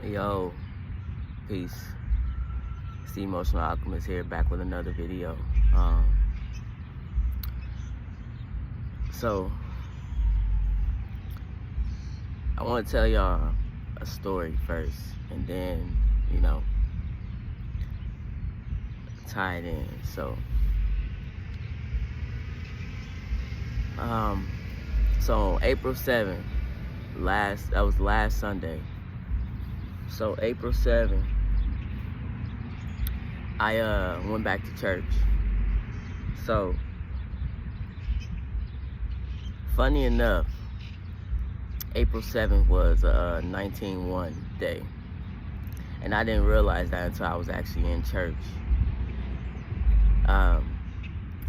Yo, peace. It's the Emotional Alchemist here, back with another video. So, I want to tell y'all a story first, and then, tie it in. So April 7th, that was last Sunday. So April 7th, I went back to church. So, funny enough, April 7th was a 19-1 day. And I didn't realize that until I was actually in church.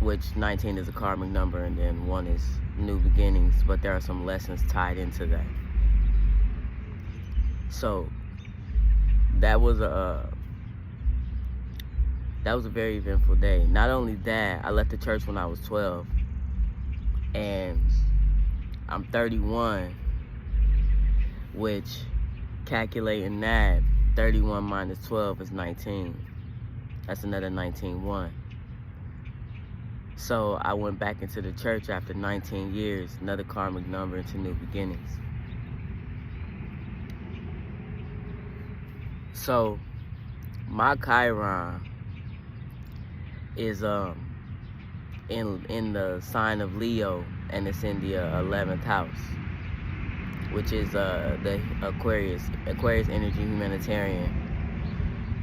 Which 19 is a karmic number, and then 1 is new beginnings, but there are some lessons tied into that. So that was a very eventful day. Not only that, I left the church when I was 12, and I'm 31, which, calculating that, 31 minus 12 is 19. That's another 19-1. So I went back into the church after 19 years, another karmic number into new beginnings. So my Chiron is in the sign of Leo, and it's in the 11th house, which is the Aquarius energy, humanitarian.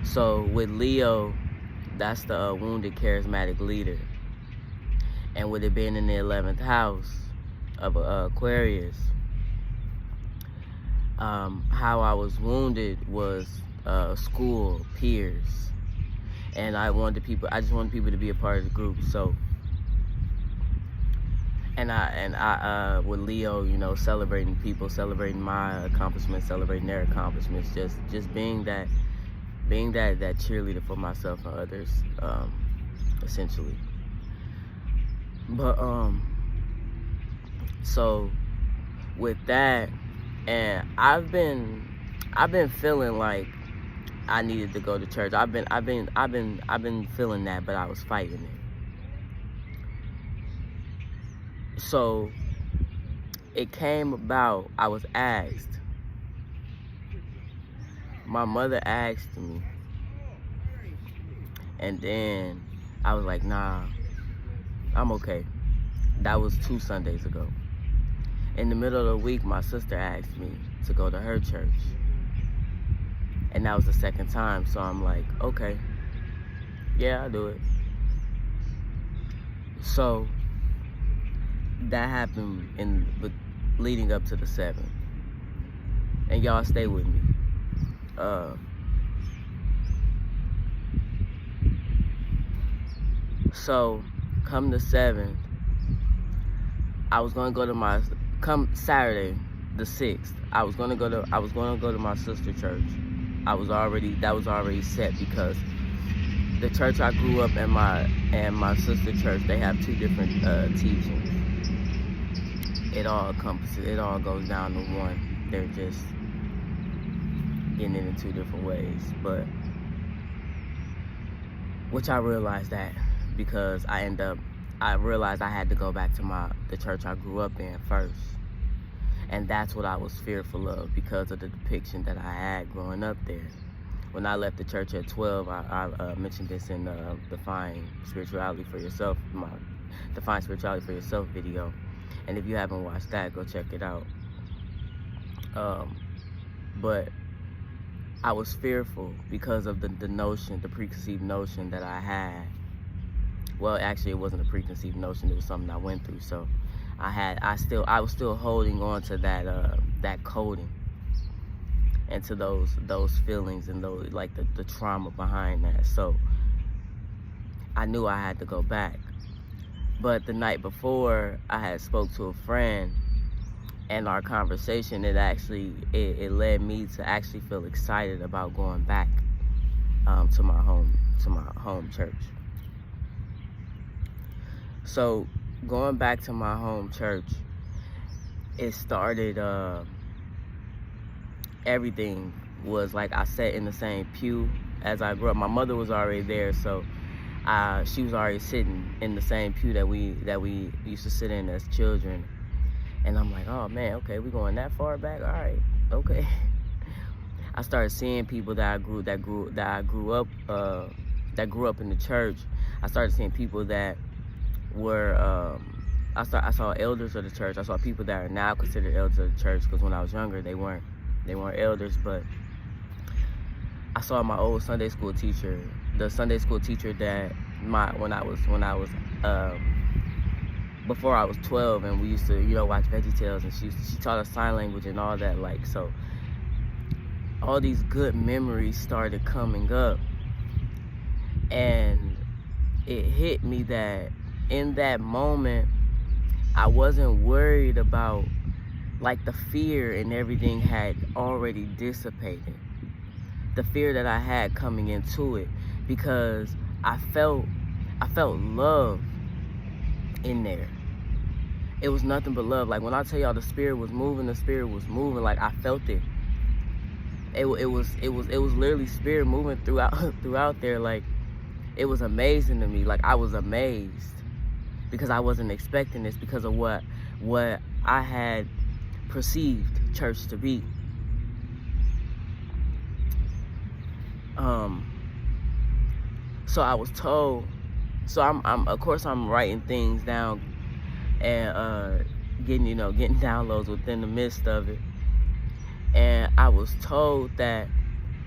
So with Leo, that's the wounded charismatic leader. And with it being in the 11th house of Aquarius, how I was wounded was school, peers. And I just wanted people to be a part of the group. So, and I with Leo, celebrating people, celebrating my accomplishments, celebrating their accomplishments, just being that cheerleader for myself and others, essentially. But so with that, and I've been feeling like I needed to go to church. I've been feeling that, but I was fighting it. So it came about, I was asked. My mother asked me, and then I was like, nah, I'm okay. That was 2 Sundays ago. In the middle of the week, my sister asked me to go to her church. And that was the second time, so I'm like, okay, yeah, I'll do it. So that happened leading up to the 7th. And y'all stay with me. So come the 7th, I was gonna go to come Saturday, the 6th, I was gonna go to my sister church. That was already set, because the church I grew up in, my sister church, they have 2 different teachings. It all goes down to one. They're just getting it in 2 different ways. But which I realized that, because I realized I had to go back to the church I grew up in first. And that's what I was fearful of, because of the depiction that I had growing up there. When I left the church at 12, I mentioned this in the Define Spirituality for Yourself, my Define Spirituality for Yourself video. And if you haven't watched that, go check it out. But I was fearful because of the preconceived notion that I had. Well, actually, it wasn't a preconceived notion. It was something I went through. So I was still holding on to that coding, and to those feelings, and those, like, the trauma behind that. So I knew I had to go back. But the night before, I had spoke to a friend, and our conversation, it led me to actually feel excited about going back to my home church. So going back to my home church, it started everything was like I sat in the same pew as I grew up. My mother was already there, so she was already sitting in the same pew that we used to sit in as children. And I'm like, oh man, okay, we going that far back? All right, okay. I started seeing people that grew up in the church. I started seeing people that were I saw elders of the church. I saw people that are now considered elders of the church, because when I was younger they weren't elders. But I saw my old Sunday school teacher, the Sunday school teacher that when I was before I was 12, and we used to watch VeggieTales, and she taught us sign language and all that. Like, so all these good memories started coming up, and it hit me that in that moment I wasn't worried about, like, the fear and everything had already dissipated. The fear that I had coming into it, because I felt love in there. It was nothing but love. Like, when I tell y'all the spirit was moving, like, I felt it. It was literally spirit moving throughout there. Like, it was amazing to me. Like, I was amazed, because I wasn't expecting this, because of what I had perceived church to be. So I was told. So I'm writing things down and getting downloads within the midst of it. And I was told that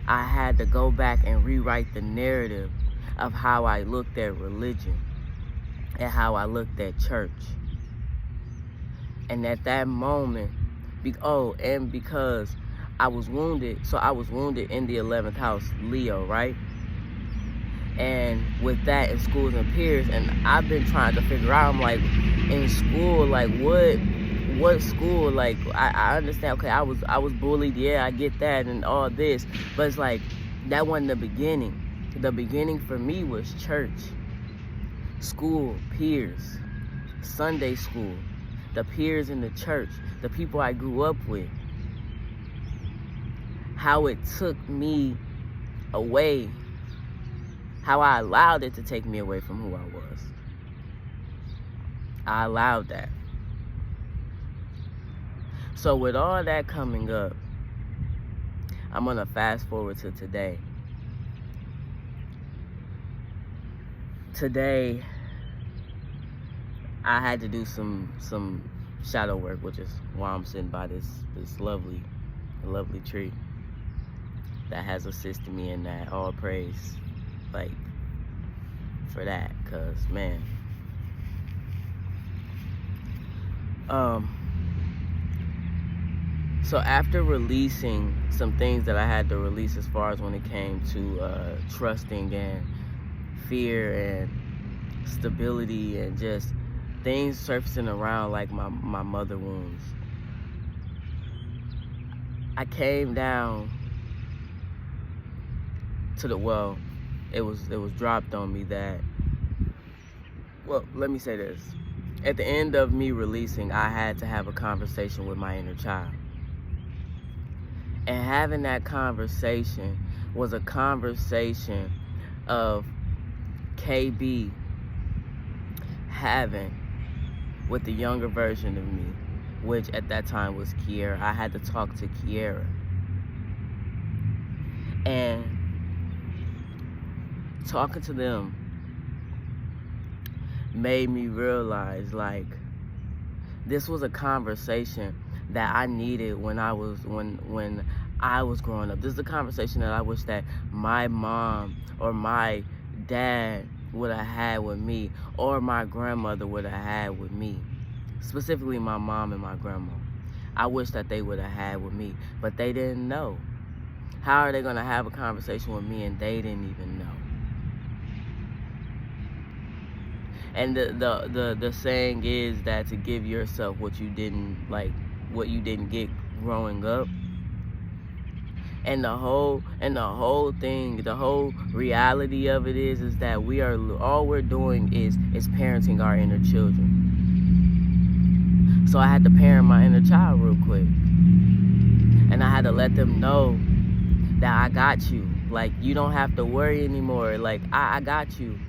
I had to go back and rewrite the narrative of how I looked at religion and how I looked at church. And at that moment, because I was wounded. So I was wounded in the 11th house, Leo, right? And with that, in schools and peers, and I've been trying to figure out, I'm like, in school, like, what school? Like, I understand, okay, I was bullied, yeah, I get that and all this, but it's like, that wasn't the beginning. The beginning for me was church, school, peers, Sunday school, the peers in the church, the people I grew up with, how it took me away, how I allowed it to take me away from who I was. I allowed that. So with all that coming up, I'm gonna fast forward to today. Today, I had to do some shadow work, which is why I'm sitting by this lovely tree that has assisted me in that. All praise, like, for that, cause man, so after releasing some things that I had to release, as far as when it came to trusting and fear and stability and just things surfacing around, like my mother wounds, I came down to it was dropped on me that, well, let me say this. At the end of me releasing, I had to have a conversation with my inner child. And having that conversation was a conversation of KB having with the younger version of me, which at that time was Kiera. I had to talk to Kiera. And talking to them made me realize, like, this was a conversation that I needed when I was growing up. This is a conversation that I wish that my mom or my dad would have had with me, or my grandmother would have had with me. Specifically my mom and my grandma. I wish that they would have had with me, but they didn't know. How are they gonna have a conversation with me and they didn't even know? And the saying is that to give yourself what you didn't get growing up. And the whole reality of it is that all we're doing is parenting our inner children. So I had to parent my inner child real quick. And I had to let them know that I got you. Like, you don't have to worry anymore. Like, I got you.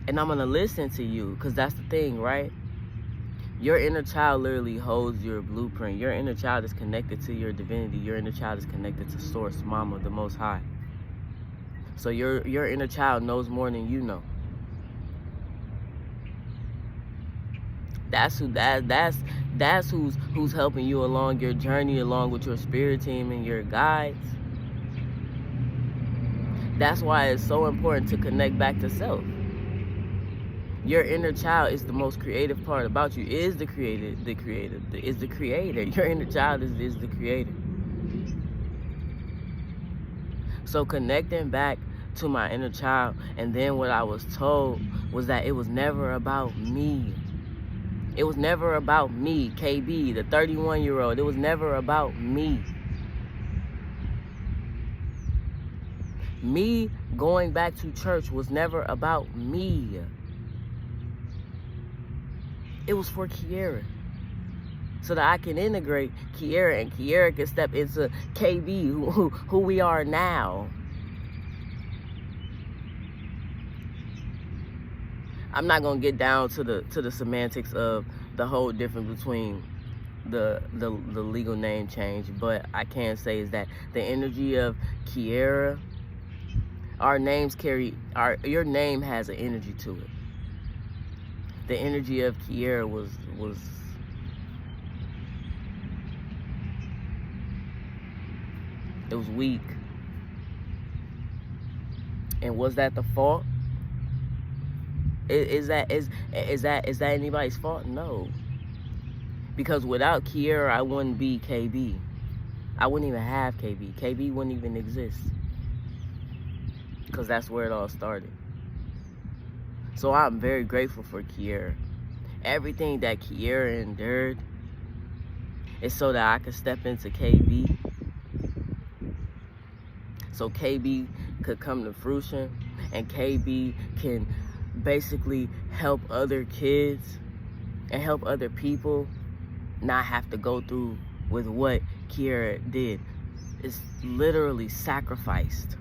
And I'm going to listen to you, because that's the thing, right? Your inner child literally holds your blueprint. Your inner child is connected to your divinity. Your inner child is connected to Source, Mama, the Most High. So your inner child knows more than you know. That's who's helping you along your journey, along with your spirit team and your guides. That's why it's so important to connect back to self. Your inner child is the most creative part about you. Is the creator. Is the creator. Your inner child is the creator. So connecting back to my inner child, and then what I was told was that it was never about me. It was never about me, KB, the 31-year-old. It was never about me. Me going back to church was never about me. It was for Kiara. So that I can integrate Kiara, and Kiara can step into KB, who we are now. I'm not gonna get down to the semantics of the whole difference between the legal name change, but I can say is that the energy of Kiara, our names carry your name has an energy to it. The energy of Kiara was it was weak. And was that the fault? Is that anybody's fault? No. Because without Kiara, I wouldn't be KB. I wouldn't even have KB. KB wouldn't even exist. Because that's where it all started. So I'm very grateful for Kiara. Everything that Kiara endured is so that I could step into KB. So KB could come to fruition, and KB can basically help other kids and help other people not have to go through with what Kiara did. It's literally sacrificed.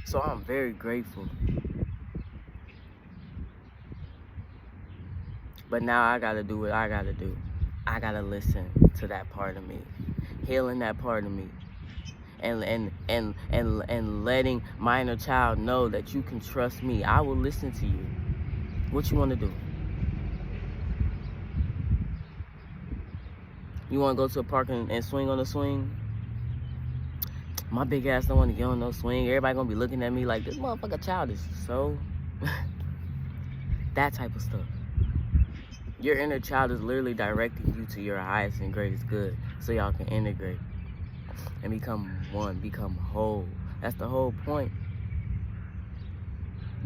So I'm very grateful. But now I gotta do what I gotta do. I gotta listen to that part of me, healing that part of me, and letting my inner child know that you can trust me. I will listen to you. What you want to do? You want to go to a park and swing on a swing? My big ass don't want to get on no swing. Everybody gonna be looking at me like, this motherfucker childish. So that type of stuff. Your inner child is literally directing you to your highest and greatest good, so y'all can integrate and become one, become whole. That's the whole point.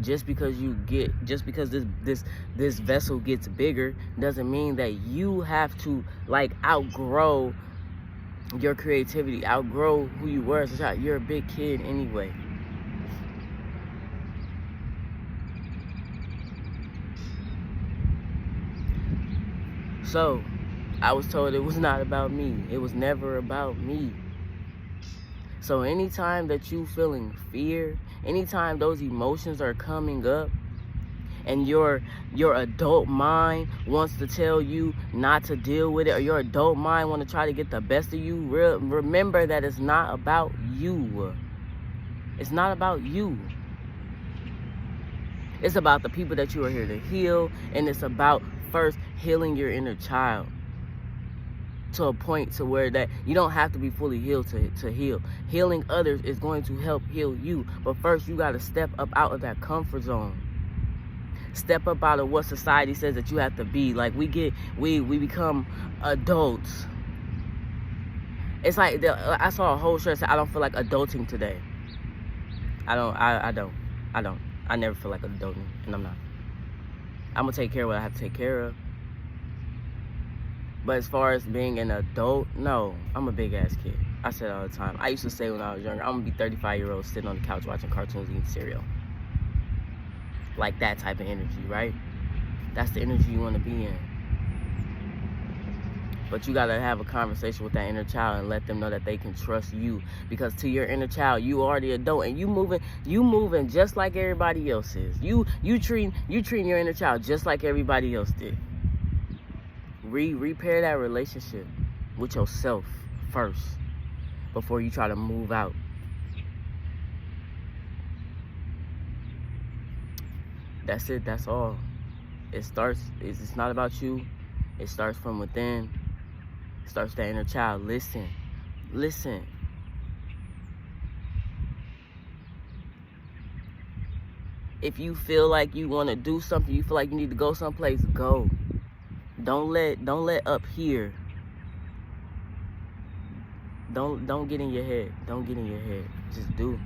Just because this vessel gets bigger doesn't mean that you have to like outgrow your creativity, outgrow who you were as a child. You're a big kid anyway. So I was told it was not about me. It was never about me. So anytime that you feeling fear, anytime those emotions are coming up, and your adult mind wants to tell you not to deal with it, or your adult mind want to try to get the best of you, remember that it's not about you. It's not about you. It's about the people that you are here to heal, and it's about first healing your inner child to a point to where that you don't have to be fully healed to heal. Healing others is going to help heal you, but first you got to step up out of that comfort zone. Step up out of what society says that you have to be. Like we become adults. It's like I saw a whole shirt that said, I don't feel like adulting today. I don't. I never feel like adulting, and I'm not. I'm gonna take care of what I have to take care of. But as far as being an adult, no, I'm a big ass kid. I say it all the time. I used to say when I was younger, I'm gonna be 35-year-old sitting on the couch watching cartoons, eating cereal. Like that type of energy, right? That's the energy you want to be in. But you gotta have a conversation with that inner child and let them know that they can trust you. Because to your inner child, you already adult and you moving just like everybody else is. You treating your inner child just like everybody else did. Repair that relationship with yourself first before you try to move out. That's it. That's all. It's not about you. It starts from within. It starts that inner child. Listen. If you feel like you want to do something, you feel like you need to go someplace, go. Don't let up here. Don't get in your head. Don't get in your head. Just do.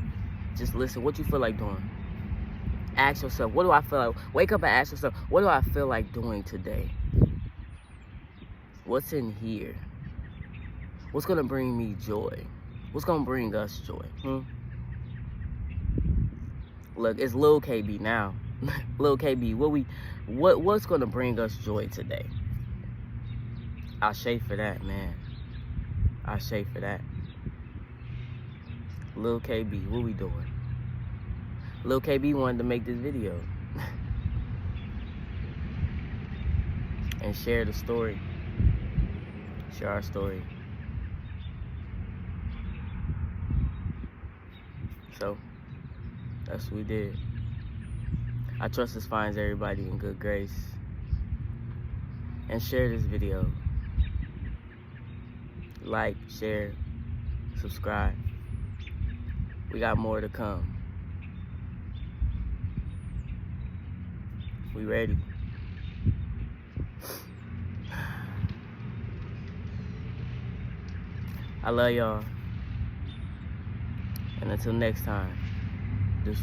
Just listen. What you feel like doing? Ask yourself, what do I feel like? Wake up and ask yourself, what do I feel like doing today? What's in here? What's gonna bring me joy? What's gonna bring us joy? Look, it's Lil KB now. Lil KB, what's gonna bring us joy today? Ashe for that, man. Ashe for that. Lil KB, what we doing? Lil KB wanted to make this video and share the story. Share our story. So, that's what we did. I trust this finds everybody in good grace. And share this video. Like, share, subscribe. We got more to come. We ready. I love y'all. And until next time, deuce.